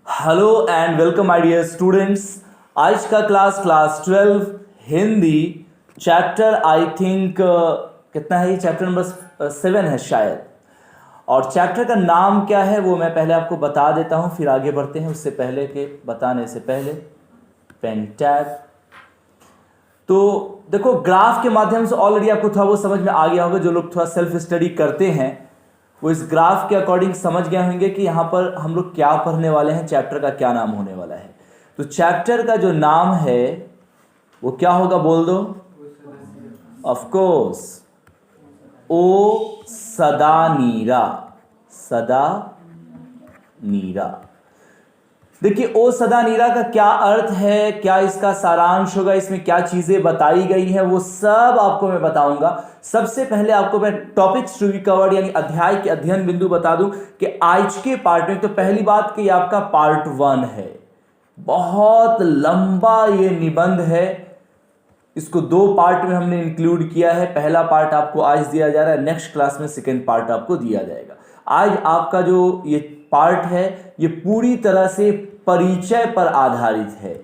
Hello and welcome my dear students. आज का class 12 Hindi chapter I think कितना है, ये चैप्टर नंबर 7 है शायद। और चैप्टर का नाम क्या है वो मैं पहले आपको बता देता हूँ, फिर आगे बढ़ते हैं। उससे पहले के बताने से पहले पेन टैब। तो देखो, ग्राफ के माध्यम से ऑलरेडी आपको थोड़ा वो समझ में आ गया होगा। जो लोग थोड़ा सेल्फ स्टडी करते हैं वो इस ग्राफ के अकॉर्डिंग समझ गए होंगे कि यहाँ पर हम लोग क्या पढ़ने वाले हैं, चैप्टर का क्या नाम होने वाला है। तो चैप्टर का जो नाम है वो क्या होगा, बोल दो। ऑफ कोर्स, ओ सदा नीरा। सदा नीरा। देखिए, ओ सदा नीरा का क्या अर्थ है, क्या इसका सारांश होगा, इसमें क्या चीजें बताई गई हैं, वो सब आपको मैं बताऊंगा। सबसे पहले आपको मैं टॉपिक्स टू बी कवर्ड यानी अध्याय के अध्ययन बिंदु बता दूं कि आज के पार्ट में तो पहली बात कि आपका पार्ट 1 है। बहुत लंबा ये निबंध है। इसको 2 पार्ट में हमने इंक्लूड किया है। पहला पार्ट आपको आज दिया जा रहा है, नेक्स्ट क्लास में सेकेंड पार्ट आपको दिया जाएगा। आज आपका जो ये पार्ट है ये पूरी तरह से परिचय पर आधारित है,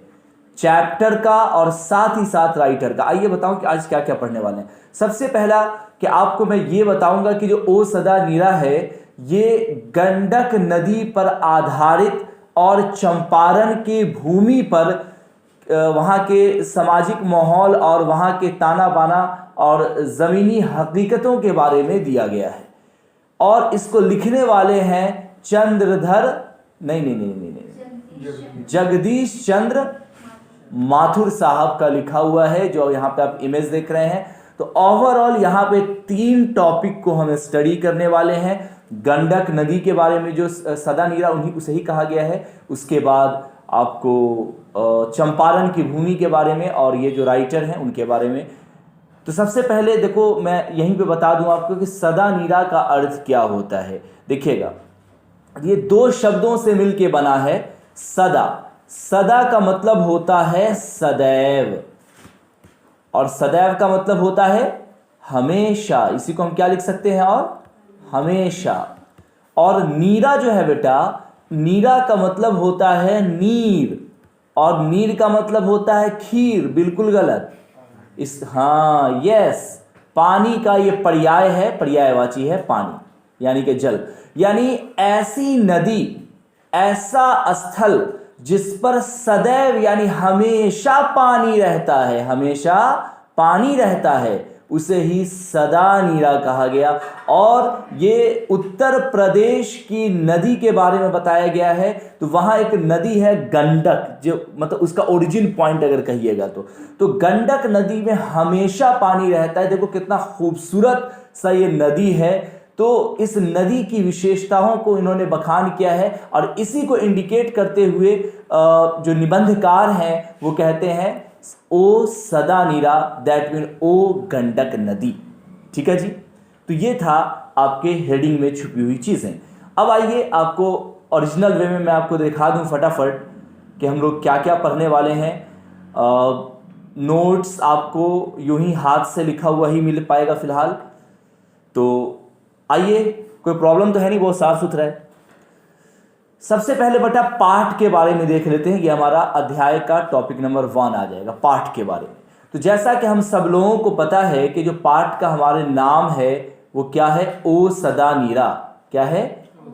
चैप्टर का और साथ ही साथ राइटर का। आइए बताऊं कि आज क्या क्या पढ़ने वाले हैं। सबसे पहला कि आपको मैं ये बताऊंगा कि जो ओ सदा नीरा है ये गंडक नदी पर आधारित और चंपारण की भूमि पर वहाँ के सामाजिक माहौल और वहाँ के ताना बाना और ज़मीनी हकीकतों के बारे में दिया गया है। और इसको लिखने वाले हैं चंद्रधर नहीं, जगदीश चंद्र माथुर साहब का लिखा हुआ है, जो यहाँ पे आप इमेज देख रहे हैं। तो ओवरऑल यहाँ पे 3 टॉपिक को हम स्टडी करने वाले हैं। गंडक नदी के बारे में, जो सदा नीरा उन्हीं उसे ही कहा गया है। उसके बाद आपको चंपारण की भूमि के बारे में और ये जो राइटर हैं उनके बारे में। तो सबसे पहले देखो, मैं यहीं पे बता दूं आपको कि सदा नीरा का अर्थ क्या होता है। देखिएगा, ये 2 शब्दों से मिलके बना है। सदा, सदा का मतलब होता है सदैव, और सदैव का मतलब होता है हमेशा। इसी को हम क्या लिख सकते हैं, और हमेशा। और नीरा जो है बेटा, नीरा का मतलब होता है नीर, और नीर का मतलब होता है खीर। बिल्कुल गलत। हाँ, यस, पानी का ये पर्याय है, पर्यायवाची है पानी, यानी कि जल। यानी ऐसी नदी, ऐसा स्थल जिस पर सदैव यानी हमेशा पानी रहता है, हमेशा पानी रहता है, उसे ही सदा नीरा कहा गया। और ये उत्तर प्रदेश की नदी के बारे में बताया गया है। तो वहां एक नदी है गंडक, जो मतलब उसका ओरिजिन पॉइंट अगर कहिएगा तो गंडक नदी में हमेशा पानी रहता है। देखो कितना खूबसूरत सा ये नदी है। तो इस नदी की विशेषताओं को इन्होंने बखान किया है, और इसी को इंडिकेट करते हुए जो निबंधकार हैं वो कहते हैं ओ सदा नीरा, दैट मीन ओ गंडक नदी। ठीक है जी। तो ये था आपके हेडिंग में छुपी हुई चीजें। अब आइए आपको ओरिजिनल वे में मैं आपको दिखा दूं फटाफट कि हम लोग क्या क्या पढ़ने वाले हैं। नोट्स आपको यूं ही हाथ से लिखा हुआ ही मिल पाएगा फिलहाल। तो आइए, कोई प्रॉब्लम तो है नहीं, बहुत साफ सुथरा है। सबसे पहले बेटा पाठ के बारे में देख लेते हैं। ये हमारा अध्याय का टॉपिक नंबर 1 आ जाएगा, पाठ के बारे में। तो जैसा कि हम सब लोगों को पता है कि जो पाठ का हमारे नाम है वो क्या है, ओ सदा नीरा। क्या है,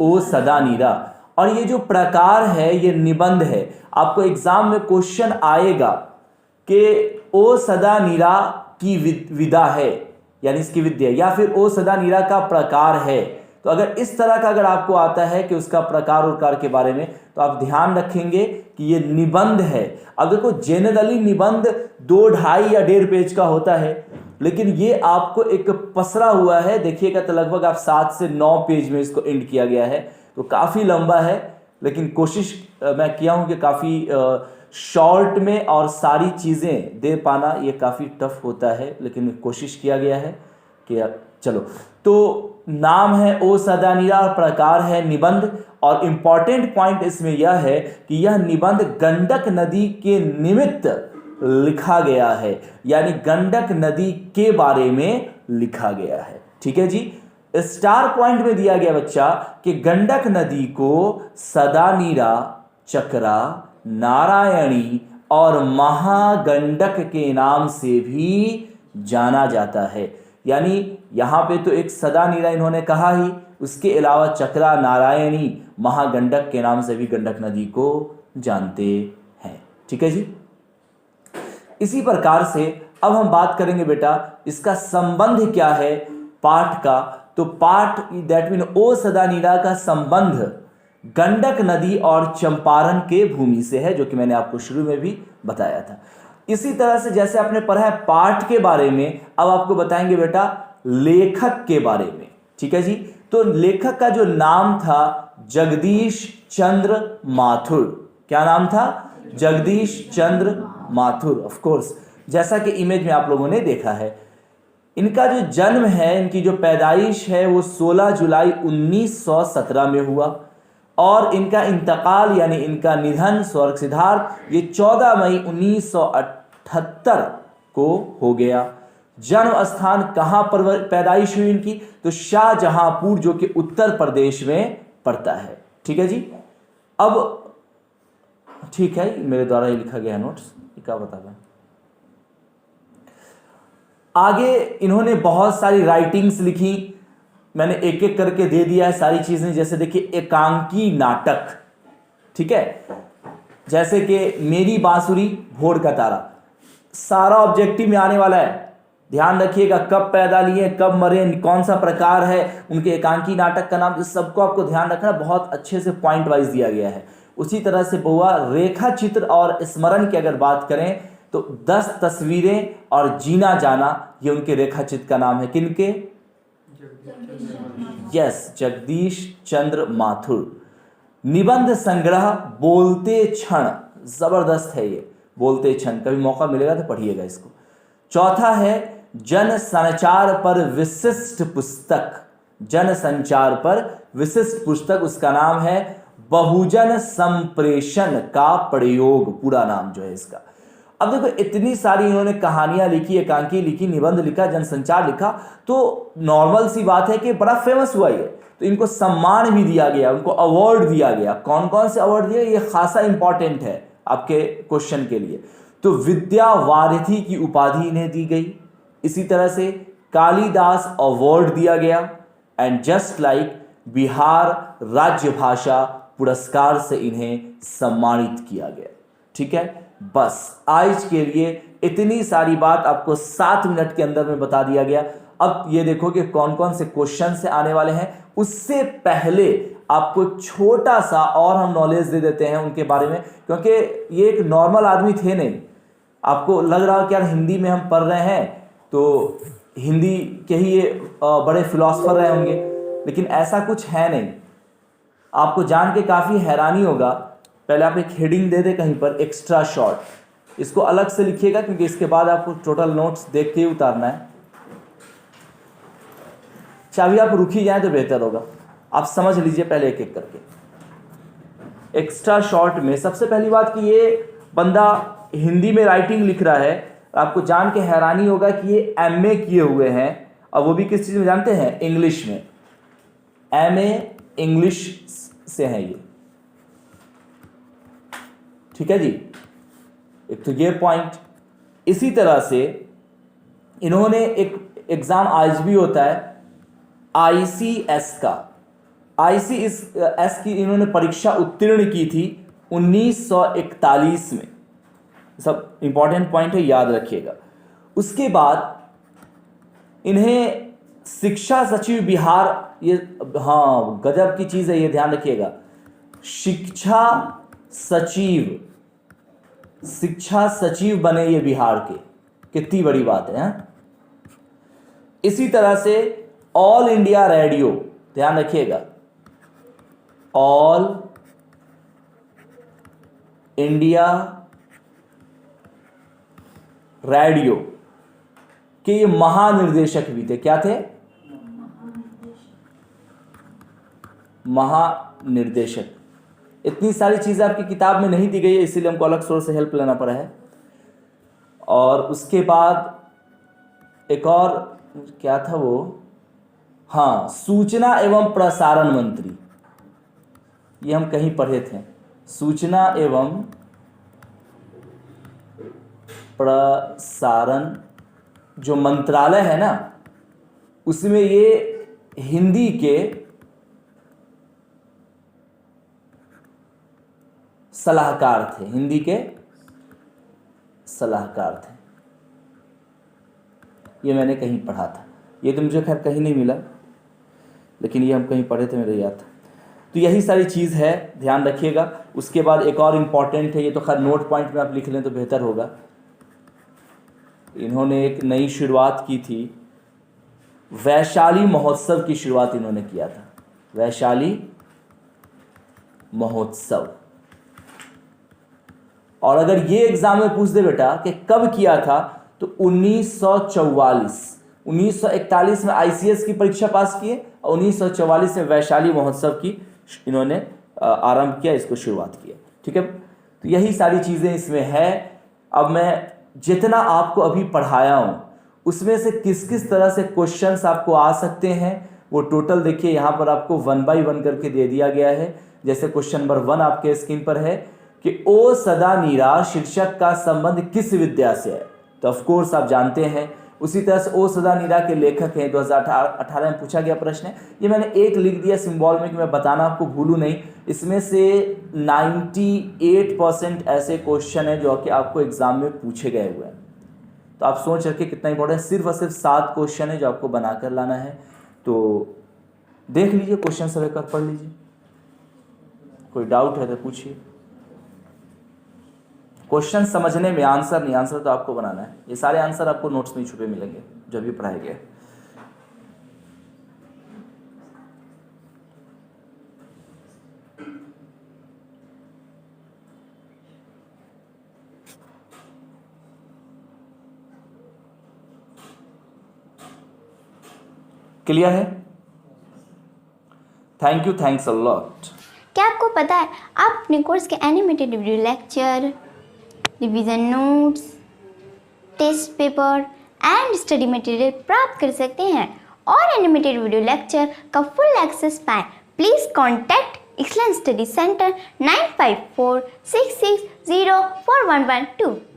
ओ सदा नीरा। और ये जो प्रकार है ये निबंध है। आपको एग्जाम में क्वेश्चन आएगा कि ओ सदा नीरा की विधा है, यानी इसकी विद्या, या फिर ओ सदा नीरा का प्रकार है। तो अगर इस तरह का अगर आपको आता है कि उसका प्रकार और कार के बारे में, तो आप ध्यान रखेंगे कि ये निबंध है। अब देखो, जनरली निबंध 2, 2.5 या 1.5 पेज का होता है, लेकिन ये आपको एक पसरा हुआ है। देखिएगा तो लगभग आप 7 से 9 पेज में इसको एंड किया गया है। तो काफ़ी लंबा है, लेकिन कोशिश मैं किया हूँ कि काफ़ी शॉर्ट में और सारी चीज़ें दे पाना ये काफ़ी टफ होता है, लेकिन कोशिश किया गया है कि चलो। तो नाम है ओ सदा नीरा और प्रकार है निबंध। और इंपॉर्टेंट पॉइंट इसमें यह है कि यह निबंध गंडक नदी के निमित्त लिखा गया है, यानी गंडक नदी के बारे में लिखा गया है। ठीक है जी। स्टार पॉइंट में दिया गया बच्चा कि गंडक नदी को सदा नीरा चकरा, नारायणी और महागंडक के नाम से भी जाना जाता है। यानी यहाँ पे तो एक सदा नीरा इन्होंने कहा ही, उसके अलावा चकरा, नारायणी, महागंडक के नाम से भी गंडक नदी को जानते हैं। ठीक है जी। इसी प्रकार से अब हम बात करेंगे बेटा इसका संबंध क्या है पाठ का। तो पाठ दैट मीन ओ सदा नीरा का संबंध गंडक नदी और चंपारण के भूमि से है, जो कि मैंने आपको शुरू में भी बताया था। इसी तरह से जैसे आपने पढ़ा है पाठ के बारे में, अब आपको बताएंगे बेटा लेखक के बारे में। ठीक है जी। तो लेखक का जो नाम था जगदीश चंद्र माथुर। क्या नाम था? जगदीश चंद्र माथुर। ऑफ कोर्स, जैसा कि इमेज में आप लोगों ने देखा है, इनका जो जन्म है, इनकी जो पैदाइश है वो 16 जुलाई 1917 में हुआ और इनका इंतकाल यानी इनका निधन स्वर्ग सिद्धार्थ ये 14 मई 1978 को हो गया। जन्म स्थान कहां पर पैदाइश हुई इनकी? तो शाहजहांपुर, जो कि उत्तर प्रदेश में पड़ता है। ठीक है जी। अब ठीक है, मेरे द्वारा ही लिखा गया नोट्स, क्या बता रहा। आगे इन्होंने बहुत सारी राइटिंग्स लिखी, मैंने एक एक करके दे दिया है सारी चीजें। जैसे देखिए एकांकी नाटक, ठीक है, जैसे कि मेरी बांसुरी भोर का तारा, सारा ऑब्जेक्टिव में आने वाला है। ध्यान रखिएगा, कब पैदा लिए, कब मरे, कौन सा प्रकार है उनके एकांकी नाटक का नाम, इस सबको आपको ध्यान रखना, बहुत अच्छे से पॉइंट वाइज दिया गया है। उसी तरह से बहुआ रेखा चित्र और स्मरण की अगर बात करें तो 10 तस्वीरें और जीना जाना, ये उनके रेखा चित्र का नाम है। किनके? यस, जगदीश चंद्र माथुर। निबंध संग्रह बोलते क्षण, जबरदस्त है ये बोलते क्षण, कभी मौका मिलेगा तो पढ़िएगा इसको। चौथा है जन संचार पर विशिष्ट पुस्तक, जन संचार पर विशिष्ट पुस्तक, उसका नाम है बहुजन संप्रेषण का प्रयोग, पूरा नाम जो है इसका। अब देखो इतनी सारी इन्होंने कहानियां लिखी, एकांकी लिखी, निबंध लिखा, जनसंचार लिखा, तो नॉर्मल सी बात है कि बड़ा फेमस हुआ ये, तो इनको सम्मान भी दिया गया, उनको अवार्ड दिया गया। कौन कौन से अवार्ड दिए, ये खासा इंपॉर्टेंट है आपके क्वेश्चन के लिए। तो विद्या वारिधि की उपाधि इन्हें दी गई, इसी तरह से कालिदास अवार्ड दिया गया, एंड जस्ट लाइक बिहार राज्य भाषा पुरस्कार से इन्हें सम्मानित किया गया। ठीक है, बस आज के लिए इतनी सारी बात आपको 7 मिनट के अंदर में बता दिया गया। अब ये देखो कि कौन कौन से क्वेश्चन से आने वाले हैं। उससे पहले आपको छोटा सा और हम नॉलेज दे देते हैं उनके बारे में, क्योंकि ये एक नॉर्मल आदमी थे नहीं। आपको लग रहा है कि यार हिंदी में हम पढ़ रहे हैं तो हिंदी के ही ये बड़े फिलोसफर रहे होंगे, लेकिन ऐसा कुछ है नहीं। आपको जान के काफ़ी हैरानी होगा। पहले आप एक हेडिंग दे दे कहीं पर, एक्स्ट्रा शॉर्ट, इसको अलग से लिखिएगा क्योंकि इसके बाद आपको टोटल नोट्स देख के ही उतारना है। चाहे आप रुक ही जाए तो बेहतर होगा, आप समझ लीजिए पहले एक एक करके। एक्स्ट्रा शॉर्ट में सबसे पहली बात कि ये बंदा हिंदी में राइटिंग लिख रहा है, आपको जान के हैरानी होगा कि ये एमए किए हुए हैं, और वो भी किस चीज़ में जानते हैं? इंग्लिश में। एमए इंग्लिश से है ये। ठीक है जी, एक तो ये पॉइंट। इसी तरह से इन्होंने एक एग्जाम आज भी होता है आईसीएस का, आईसीएस की इन्होंने परीक्षा उत्तीर्ण की थी 1941 में। सब इंपॉर्टेंट पॉइंट है, याद रखिएगा। उसके बाद इन्हें शिक्षा सचिव बिहार, ये हाँ गजब की चीज़ है, ये ध्यान रखिएगा। शिक्षा सचिव बने ये बिहार के, कितनी बड़ी बात है, हाँ? इसी तरह से ऑल इंडिया रेडियो, ध्यान रखिएगा, ऑल इंडिया रेडियो के ये महानिर्देशक भी थे। क्या थे? महानिर्देशक। इतनी सारी चीज़ें आपकी किताब में नहीं दी गई है, इसीलिए हमको अलग सोर्स से हेल्प लेना पड़ा है। और उसके बाद एक और क्या था वो, हाँ, सूचना एवं प्रसारण मंत्री, ये हम कहीं पढ़े थे, सूचना एवं प्रसारण जो मंत्रालय है ना, उसमें ये हिंदी के सलाहकार थे, हिंदी के सलाहकार थे। ये मैंने कहीं पढ़ा था, ये तो मुझे खैर कहीं नहीं मिला, लेकिन ये हम कहीं पढ़े थे, मेरे याद था। तो यही सारी चीज़ है, ध्यान रखिएगा। उसके बाद एक और इम्पॉर्टेंट है, ये तो खैर नोट पॉइंट में आप लिख लें तो बेहतर होगा। इन्होंने एक नई शुरुआत की थी, वैशाली महोत्सव की शुरुआत इन्होंने किया था, वैशाली महोत्सव। और अगर ये एग्जाम में पूछ दे बेटा कि कब किया था, तो 1944, 1941 में आईसीएस की परीक्षा पास किए और 1944 में वैशाली महोत्सव की इन्होंने आरंभ किया, इसको शुरुआत किया। ठीक है, तो यही सारी चीज़ें इसमें है। अब मैं जितना आपको अभी पढ़ाया हूँ उसमें से किस किस तरह से क्वेश्चंस आपको आ सकते हैं, वो टोटल देखिए यहाँ पर आपको 1 बाय 1 करके दे दिया गया है। जैसे क्वेश्चन नंबर 1 आपके स्क्रीन पर है कि ओ सदा नीरा शीर्षक का संबंध किस विद्या से है, तो ऑफ कोर्स आप जानते हैं। उसी तरह से ओ सदा नीरा के लेखक हैं, 2018 में पूछा गया प्रश्न है। ये मैंने एक लिख दिया सिंबल में कि मैं बताना आपको भूलूं नहीं। इसमें से 98% ऐसे क्वेश्चन है जो कि आपको एग्जाम में पूछे गए हुए हैं। तो आप सोच रखिए कितना इंपॉर्टेंट है। सिर्फ और सिर्फ 7 क्वेश्चन है जो आपको बनाकर लाना है। तो देख लीजिए, क्वेश्चन सब एक बार पढ़ लीजिए, कोई डाउट है तो पूछिए। क्वेश्चन समझने में, आंसर नहीं, आंसर तो आपको बनाना है। ये सारे आंसर आपको नोट्स में छुपे मिलेंगे जो भी पढ़ाए गए। क्लियर है? Thank you, thanks a lot. क्या आपको पता है आप अपने कोर्स के animated video lecture, revision notes, test paper and study material प्राप्त कर सकते हैं और एनिमेटेड वीडियो लेक्चर का फुल एक्सेस पाएं? Please contact excellence study centre 9546604112।